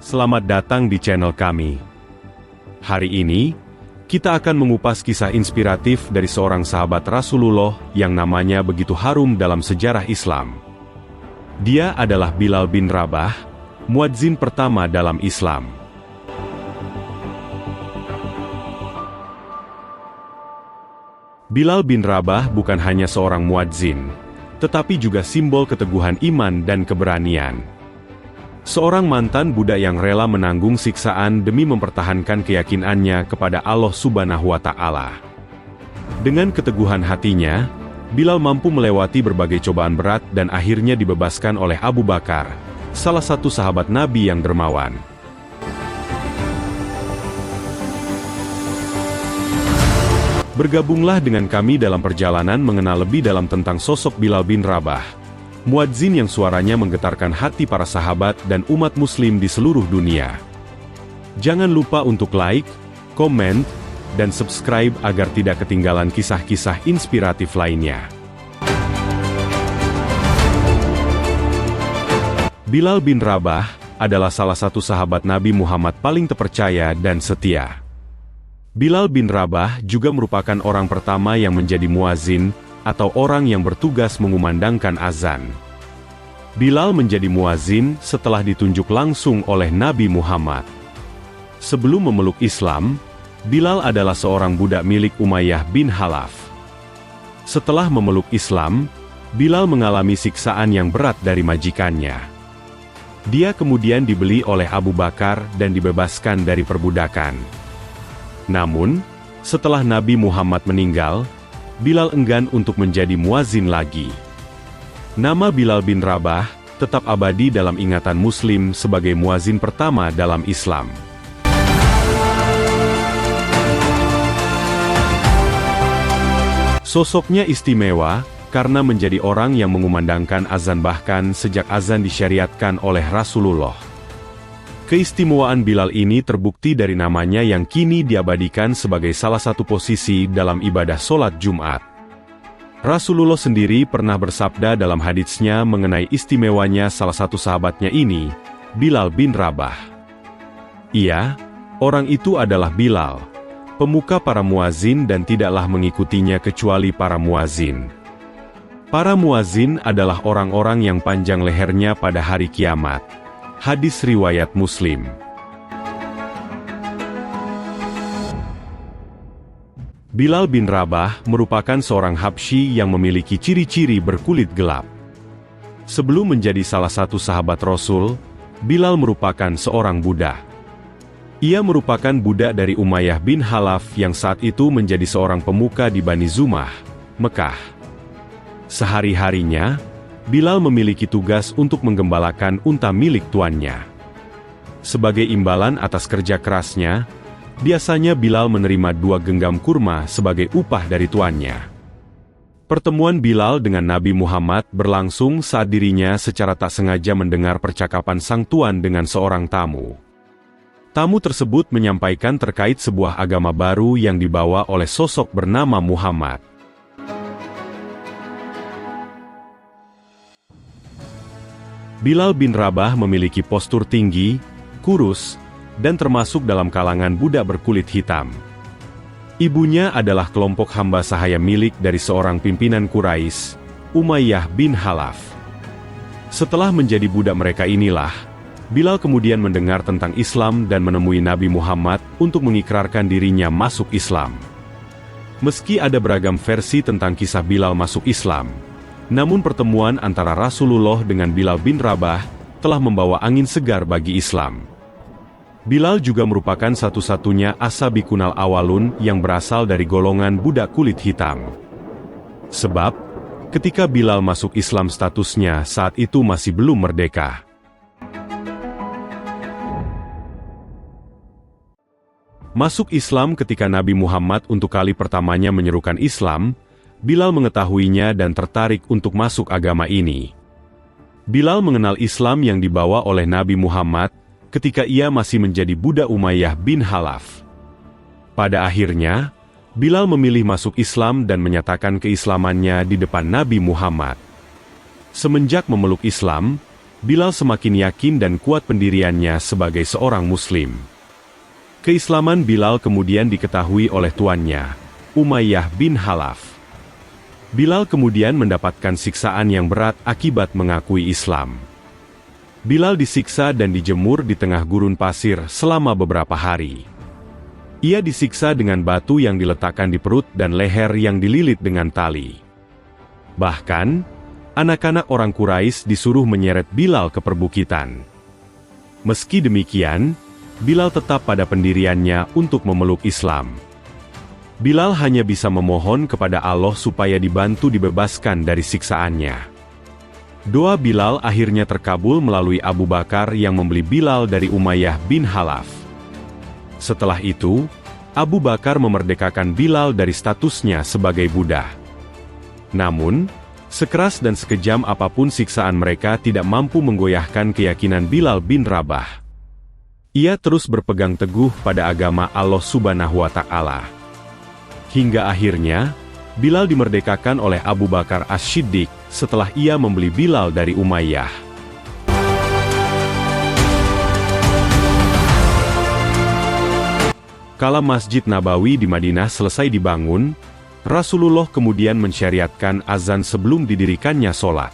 Selamat datang di channel kami. Hari ini, kita akan mengupas kisah inspiratif dari seorang sahabat Rasulullah yang namanya begitu harum dalam sejarah Islam. Dia adalah Bilal bin Rabah, muadzin pertama dalam Islam. Bilal bin Rabah bukan hanya seorang muadzin, tetapi juga simbol keteguhan iman dan keberanian. Seorang mantan budak yang rela menanggung siksaan demi mempertahankan keyakinannya kepada Allah Subhanahu wa Ta'ala. Dengan keteguhan hatinya, Bilal mampu melewati berbagai cobaan berat dan akhirnya dibebaskan oleh Abu Bakar, salah satu sahabat Nabi yang dermawan. Bergabunglah dengan kami dalam perjalanan mengenal lebih dalam tentang sosok Bilal bin Rabah, muadzin yang suaranya menggetarkan hati para sahabat dan umat muslim di seluruh dunia. Jangan lupa untuk like, komen, dan subscribe agar tidak ketinggalan kisah-kisah inspiratif lainnya. Bilal bin Rabah adalah salah satu sahabat Nabi Muhammad paling terpercaya dan setia. Bilal bin Rabah juga merupakan orang pertama yang menjadi muadzin, atau orang yang bertugas mengumandangkan azan. Bilal menjadi muadzin setelah ditunjuk langsung oleh Nabi Muhammad. Sebelum memeluk Islam, Bilal adalah seorang budak milik Umayyah bin Khalaf. Setelah memeluk Islam, Bilal mengalami siksaan yang berat dari majikannya. Dia kemudian dibeli oleh Abu Bakar dan dibebaskan dari perbudakan. Namun, setelah Nabi Muhammad meninggal, Bilal enggan untuk menjadi muadzin lagi. Nama Bilal bin Rabah tetap abadi dalam ingatan Muslim sebagai muadzin pertama dalam Islam. Sosoknya istimewa karena menjadi orang yang mengumandangkan azan bahkan sejak azan disyariatkan oleh Rasulullah. Keistimewaan Bilal ini terbukti dari namanya yang kini diabadikan sebagai salah satu posisi dalam ibadah sholat Jumat. Rasulullah sendiri pernah bersabda dalam haditsnya mengenai istimewanya salah satu sahabatnya ini, Bilal bin Rabah. Ia, orang itu adalah Bilal, pemuka para muadzin dan tidaklah mengikutinya kecuali para muadzin. Para muadzin adalah orang-orang yang panjang lehernya pada hari kiamat. Hadis riwayat Muslim. Bilal bin Rabah merupakan seorang Habsyi yang memiliki ciri-ciri berkulit gelap. Sebelum menjadi salah satu sahabat Rasul, Bilal merupakan seorang budak. Ia merupakan budak dari Umayyah bin Khalaf yang saat itu menjadi seorang pemuka di Bani Zumah, Mekah. Sehari-harinya, Bilal memiliki tugas untuk menggembalakan unta milik tuannya. Sebagai imbalan atas kerja kerasnya, biasanya Bilal menerima 2 genggam kurma sebagai upah dari tuannya. Pertemuan Bilal dengan Nabi Muhammad berlangsung saat dirinya secara tak sengaja mendengar percakapan sang tuan dengan seorang tamu. Tamu tersebut menyampaikan terkait sebuah agama baru yang dibawa oleh sosok bernama Muhammad. Bilal bin Rabah memiliki postur tinggi, kurus, dan termasuk dalam kalangan budak berkulit hitam. Ibunya adalah kelompok hamba sahaya milik dari seorang pimpinan Quraisy, Umayyah bin Khalaf. Setelah menjadi budak mereka inilah, Bilal kemudian mendengar tentang Islam dan menemui Nabi Muhammad untuk mengikrarkan dirinya masuk Islam. Meski ada beragam versi tentang kisah Bilal masuk Islam, namun pertemuan antara Rasulullah dengan Bilal bin Rabah telah membawa angin segar bagi Islam. Bilal juga merupakan satu-satunya as-sabiqunal awalun yang berasal dari golongan budak kulit hitam. Sebab, ketika Bilal masuk Islam statusnya saat itu masih belum merdeka. Masuk Islam ketika Nabi Muhammad untuk kali pertamanya menyerukan Islam, Bilal mengetahuinya dan tertarik untuk masuk agama ini. Bilal mengenal Islam yang dibawa oleh Nabi Muhammad ketika ia masih menjadi budak Umayyah bin Khalaf. Pada akhirnya, Bilal memilih masuk Islam dan menyatakan keislamannya di depan Nabi Muhammad. Semenjak memeluk Islam, Bilal semakin yakin dan kuat pendiriannya sebagai seorang Muslim. Keislaman Bilal kemudian diketahui oleh tuannya, Umayyah bin Khalaf. Bilal kemudian mendapatkan siksaan yang berat akibat mengakui Islam. Bilal disiksa dan dijemur di tengah gurun pasir selama beberapa hari. Ia disiksa dengan batu yang diletakkan di perut dan leher yang dililit dengan tali. Bahkan, anak-anak orang Quraisy disuruh menyeret Bilal ke perbukitan. Meski demikian, Bilal tetap pada pendiriannya untuk memeluk Islam. Bilal hanya bisa memohon kepada Allah supaya dibantu dibebaskan dari siksaannya. Doa Bilal akhirnya terkabul melalui Abu Bakar yang membeli Bilal dari Umayyah bin Khalaf. Setelah itu, Abu Bakar memerdekakan Bilal dari statusnya sebagai budak. Namun, sekeras dan sekejam apapun siksaan mereka tidak mampu menggoyahkan keyakinan Bilal bin Rabah. Ia terus berpegang teguh pada agama Allah Subhanahu wa Ta'ala. Hingga akhirnya, Bilal dimerdekakan oleh Abu Bakar As-Siddiq setelah ia membeli Bilal dari Umayyah. Kala Masjid Nabawi di Madinah selesai dibangun, Rasulullah kemudian mensyariatkan azan sebelum didirikannya sholat.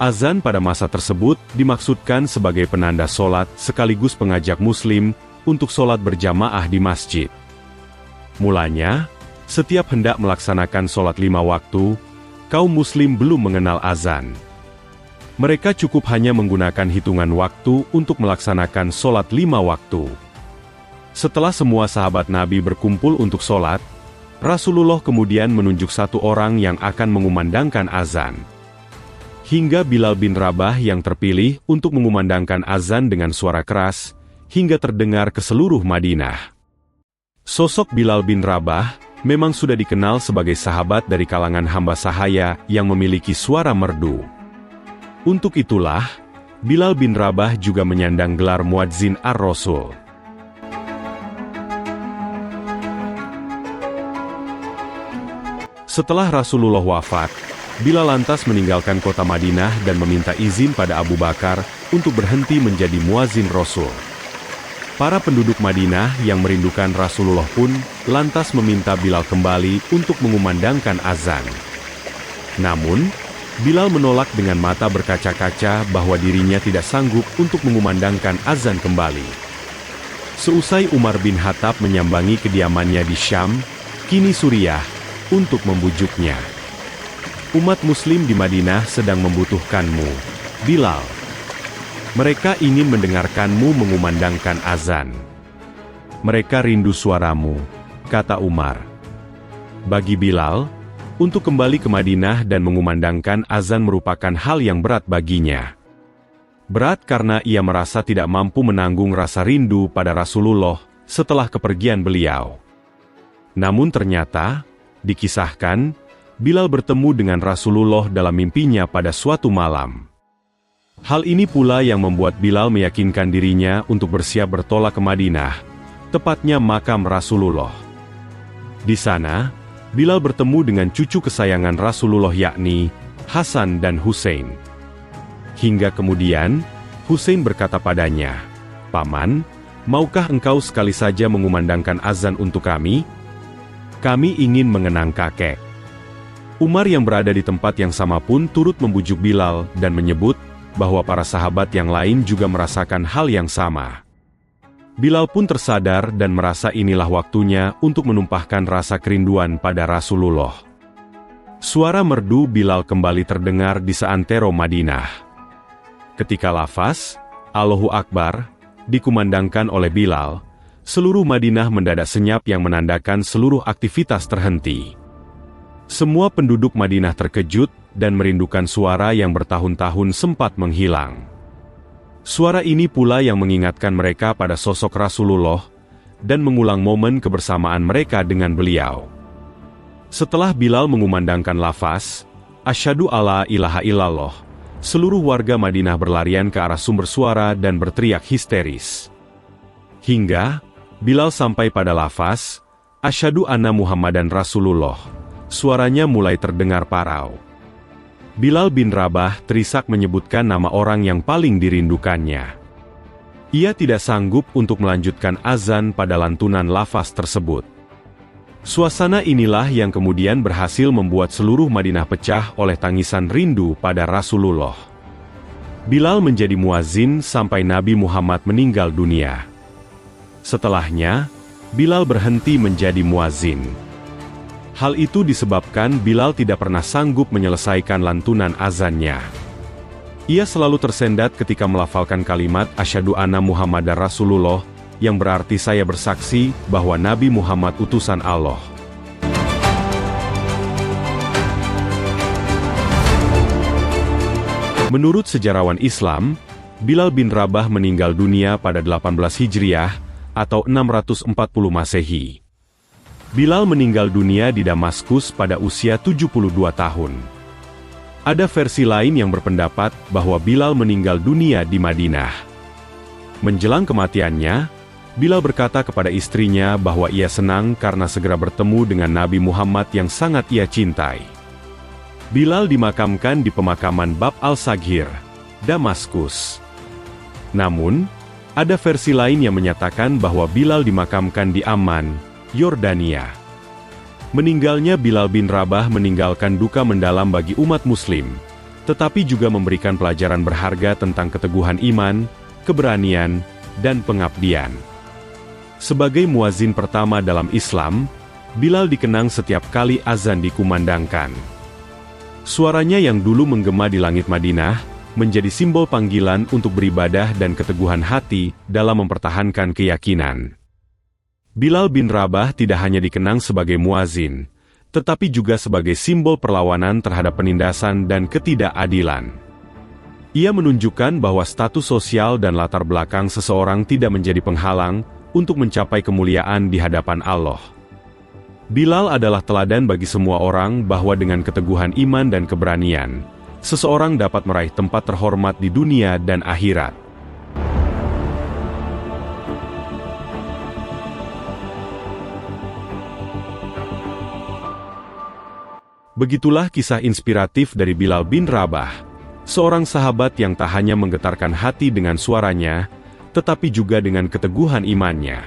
Azan pada masa tersebut dimaksudkan sebagai penanda sholat sekaligus pengajak Muslim untuk sholat berjamaah di masjid. Mulanya, setiap hendak melaksanakan sholat 5 waktu, kaum Muslim belum mengenal azan. Mereka cukup hanya menggunakan hitungan waktu untuk melaksanakan sholat 5 waktu. Setelah semua sahabat Nabi berkumpul untuk sholat, Rasulullah kemudian menunjuk satu orang yang akan mengumandangkan azan. Hingga Bilal bin Rabah yang terpilih untuk mengumandangkan azan dengan suara keras, hingga terdengar ke seluruh Madinah. Sosok Bilal bin Rabah memang sudah dikenal sebagai sahabat dari kalangan hamba sahaya yang memiliki suara merdu. Untuk itulah, Bilal bin Rabah juga menyandang gelar muadzin ar-Rasul. Setelah Rasulullah wafat, Bilal lantas meninggalkan kota Madinah dan meminta izin pada Abu Bakar untuk berhenti menjadi muadzin Rasul. Para penduduk Madinah yang merindukan Rasulullah pun lantas meminta Bilal kembali untuk mengumandangkan azan. Namun, Bilal menolak dengan mata berkaca-kaca bahwa dirinya tidak sanggup untuk mengumandangkan azan kembali. Seusai Umar bin Khattab menyambangi kediamannya di Syam, kini Suriah, untuk membujuknya. Umat Muslim di Madinah sedang membutuhkanmu, Bilal. Mereka ingin mendengarkanmu mengumandangkan azan. Mereka rindu suaramu, kata Umar. Bagi Bilal, untuk kembali ke Madinah dan mengumandangkan azan merupakan hal yang berat baginya. Berat karena ia merasa tidak mampu menanggung rasa rindu pada Rasulullah setelah kepergian beliau. Namun ternyata, dikisahkan, Bilal bertemu dengan Rasulullah dalam mimpinya pada suatu malam. Hal ini pula yang membuat Bilal meyakinkan dirinya untuk bersiap bertolak ke Madinah, tepatnya makam Rasulullah. Di sana, Bilal bertemu dengan cucu kesayangan Rasulullah yakni Hasan dan Husain. Hingga kemudian, Husain berkata padanya, "Paman, maukah engkau sekali saja mengumandangkan azan untuk kami? Kami ingin mengenang kakek." Umar yang berada di tempat yang sama pun turut membujuk Bilal dan menyebut bahwa para sahabat yang lain juga merasakan hal yang sama. Bilal pun tersadar dan merasa inilah waktunya untuk menumpahkan rasa kerinduan pada Rasulullah. Suara merdu Bilal kembali terdengar di seantero Madinah. Ketika lafaz, Allahu Akbar, dikumandangkan oleh Bilal, seluruh Madinah mendadak senyap yang menandakan seluruh aktivitas terhenti. Semua penduduk Madinah terkejut dan merindukan suara yang bertahun-tahun sempat menghilang. Suara ini pula yang mengingatkan mereka pada sosok Rasulullah dan mengulang momen kebersamaan mereka dengan beliau. Setelah Bilal mengumandangkan lafaz, Asyhadu alla ilaha illallah, seluruh warga Madinah berlarian ke arah sumber suara dan berteriak histeris. Hingga, Bilal sampai pada lafaz, Asyhadu anna Muhammadan Rasulullah. Suaranya mulai terdengar parau. Bilal bin Rabah terisak menyebutkan nama orang yang paling dirindukannya. Ia tidak sanggup untuk melanjutkan azan pada lantunan lafaz tersebut. Suasana inilah yang kemudian berhasil membuat seluruh Madinah pecah oleh tangisan rindu pada Rasulullah. Bilal menjadi muazin sampai Nabi Muhammad meninggal dunia. Setelahnya, Bilal berhenti menjadi muazin. Hal itu disebabkan Bilal tidak pernah sanggup menyelesaikan lantunan azannya. Ia selalu tersendat ketika melafalkan kalimat Asyhadu anna Muhammadar Rasulullah, yang berarti saya bersaksi bahwa Nabi Muhammad utusan Allah. Menurut sejarawan Islam, Bilal bin Rabah meninggal dunia pada 18 Hijriah atau 640 Masehi. Bilal meninggal dunia di Damaskus pada usia 72 tahun. Ada versi lain yang berpendapat bahwa Bilal meninggal dunia di Madinah. Menjelang kematiannya, Bilal berkata kepada istrinya bahwa ia senang karena segera bertemu dengan Nabi Muhammad yang sangat ia cintai. Bilal dimakamkan di pemakaman Bab al-Saghir, Damaskus. Namun, ada versi lain yang menyatakan bahwa Bilal dimakamkan di Amman, Yordania. Meninggalnya Bilal bin Rabah meninggalkan duka mendalam bagi umat Muslim, tetapi juga memberikan pelajaran berharga tentang keteguhan iman, keberanian, dan pengabdian. Sebagai muazin pertama dalam Islam, Bilal dikenang setiap kali azan dikumandangkan. Suaranya yang dulu menggema di langit Madinah, menjadi simbol panggilan untuk beribadah dan keteguhan hati dalam mempertahankan keyakinan. Bilal bin Rabah tidak hanya dikenang sebagai muazin, tetapi juga sebagai simbol perlawanan terhadap penindasan dan ketidakadilan. Ia menunjukkan bahwa status sosial dan latar belakang seseorang tidak menjadi penghalang untuk mencapai kemuliaan di hadapan Allah. Bilal adalah teladan bagi semua orang bahwa dengan keteguhan iman dan keberanian, seseorang dapat meraih tempat terhormat di dunia dan akhirat. Begitulah kisah inspiratif dari Bilal bin Rabah, seorang sahabat yang tak hanya menggetarkan hati dengan suaranya, tetapi juga dengan keteguhan imannya.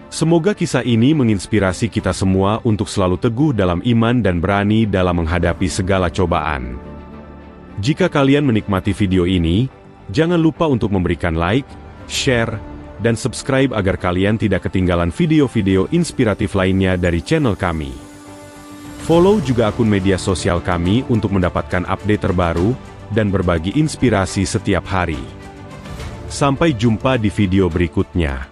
Semoga kisah ini menginspirasi kita semua untuk selalu teguh dalam iman dan berani dalam menghadapi segala cobaan. Jika kalian menikmati video ini, jangan lupa untuk memberikan like, share, dan subscribe agar kalian tidak ketinggalan video-video inspiratif lainnya dari channel kami. Follow juga akun media sosial kami untuk mendapatkan update terbaru dan berbagi inspirasi setiap hari. Sampai jumpa di video berikutnya.